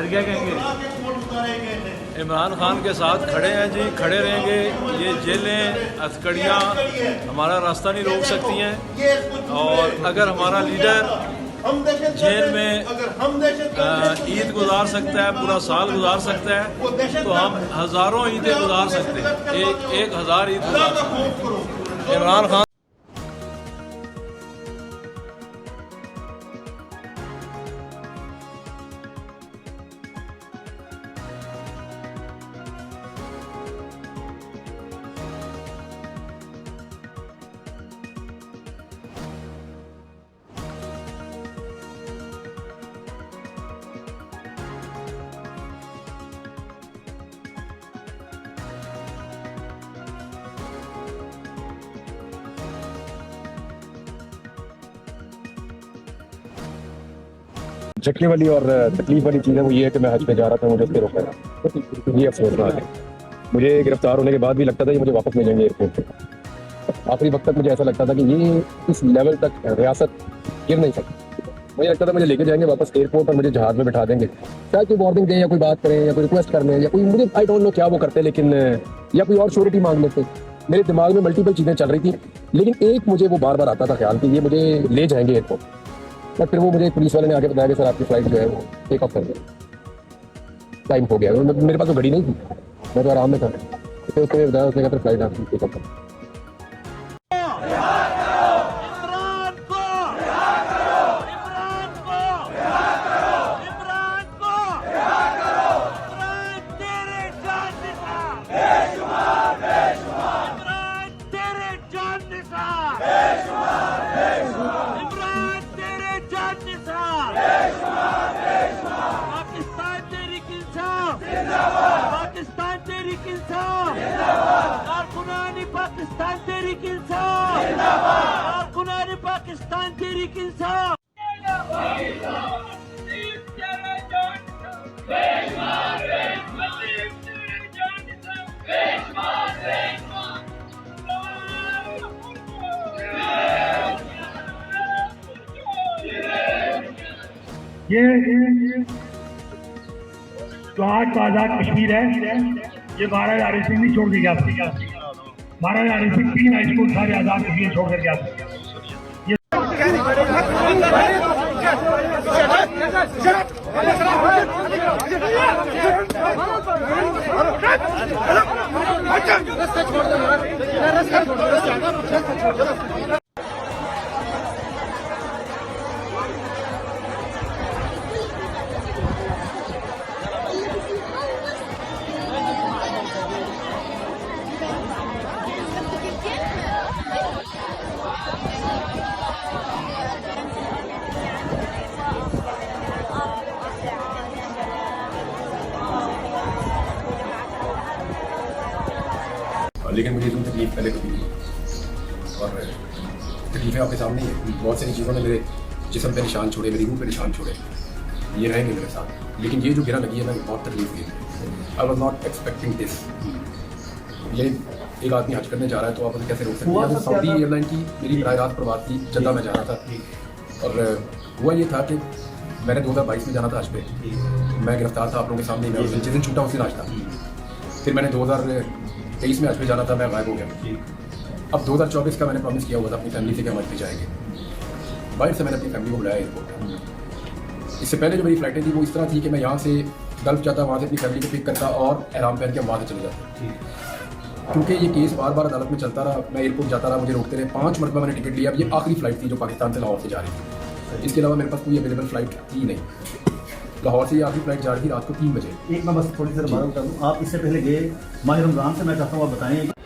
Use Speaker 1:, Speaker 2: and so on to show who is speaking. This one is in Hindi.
Speaker 1: फिर क्या कहेंगे? इमरान खान के साथ खड़े हैं जी, खड़े रहेंगे। ये जेलें हथकड़ियाँ हमारा रास्ता नहीं रोक सकती हैं। और अगर हमारा लीडर जेल में ईद गुजार सकता है, पूरा साल गुजार सकता है, तो हम हज़ारों ईदें गुजार सकते हैं, एक हज़ार ईद गुजार सकते हैं। इमरान खान
Speaker 2: झटके वाली और तकलीफ वाली चीज़ है वो ये है कि मैं हज पे जा रहा था, मुझे उसके रोका था। ये अफसोसनाक है। मुझे गिरफ्तार होने के बाद भी लगता था कि मुझे वापस मिलेंगे एयरपोर्ट पे। आखिरी वक्त तक मुझे ऐसा लगता था कि ये इस लेवल तक रियासत गिर नहीं सकती। मुझे लगता था मुझे लेके जाएंगे वापस एयरपोर्ट और मुझे जहाज में बैठा देंगे, शायद कोई वार्निंग दें या कोई बात करें या कोई रिक्वेस्ट कर लें या कोई, मुझे आई डोंट नो क्या वो करते, लेकिन या कोई और श्योरिटी मांग लेते। मेरे दिमाग में मल्टीपल चीज़ें चल रही थी, लेकिन एक मुझे वो बार बार आता था ख्याल कि ये मुझे ले जाएंगे एयरपोर्ट। बट फिर वो मुझे पुलिस वाले ने आके बताया कि सर आपकी फ्लाइट जो है वो टेक ऑफ कर दे, टाइम हो गया। मेरे पास तो घड़ी नहीं थी, मैं तो आराम में था। फिर उसने बताया, उसने कहा फ्लाइट आपकी टेक ऑफ कर।
Speaker 3: पाकिस्तान तहरीक इंसाफ जिंदाबाद, कारकुनान पाकिस्तान तहरीक इंसाफ जिंदाबाद, कारकुनान पाकिस्तान तहरीक इंसाफ
Speaker 4: ये जो आज का आजाद कश्मीर है, ये महाराजा हरि सिंह नहीं छोड़ के गया था। महाराजा हरि सिंह 3 हाई स्कूल सारे आजाद कश्मीर छोड़ कर गया था।
Speaker 2: लेकिन मुझे जो तकलीफ पहले कभी नहीं, और तकलीफें आपके सामने ही है। बहुत सारी चीज़ों ने मेरे जिस्म पे निशान छोड़े, मेरी रूह पे निशान छोड़े, ये रहेंगे मेरे साथ। लेकिन ये जो गिरा लगी है ना, बहुत तकलीफ हुई। I was not expecting this. ये एक आदमी हज करने जा रहा है तो आप उसे कैसे रोक सकते हैं? सऊदी एयरलाइन की मेरी बराह रास्त प्रवास थी, जद्दा में जा रहा था। और हुआ ये था कि मैंने 2022 में जाना था हज पे। मैं गिरफ्तार था आप लोगों के सामने, मैं जिस दिन छूटा उसी राज था। फिर मैंने 2023 में हज पे जाना था, मैं गायब हो गया। अब 2024 का मैंने प्रॉमिस किया हुआ था अपनी फैमिली से कि हम हज पे जाएंगे। बाहर से मैंने अपनी फैमिली को बुलाया एयरपोर्ट। इससे पहले जो मेरी फ्लाइटें थी वो इस तरह थी कि मैं यहाँ से गल्फ जाता, वहाँ से अपनी फैमिली को पिक करता और एहराम पहन के वहाँ से चले जाता। क्योंकि ये केस बार बार अदालत में चलता रहा, मैं एयरपोर्ट जाता रहा, मुझे रोकते रहे। 5 मरतबा मैंने टिकट लिया। अब ये आखिरी फ्लाइट थी जो पाकिस्तान से लाहौर से जा रही थी। इसके अलावा मेरे पास कोई अवेलेबल फ्लाइट थी नहीं। लाहौर से ये आखिरी फ्लाइट जा रही थी रात को 3 बजे।
Speaker 5: एक मैं बस थोड़ी देर बात करूँ, आप इससे पहले गए माह रमज़ान से, मैं चाहता हूँ आप बताएं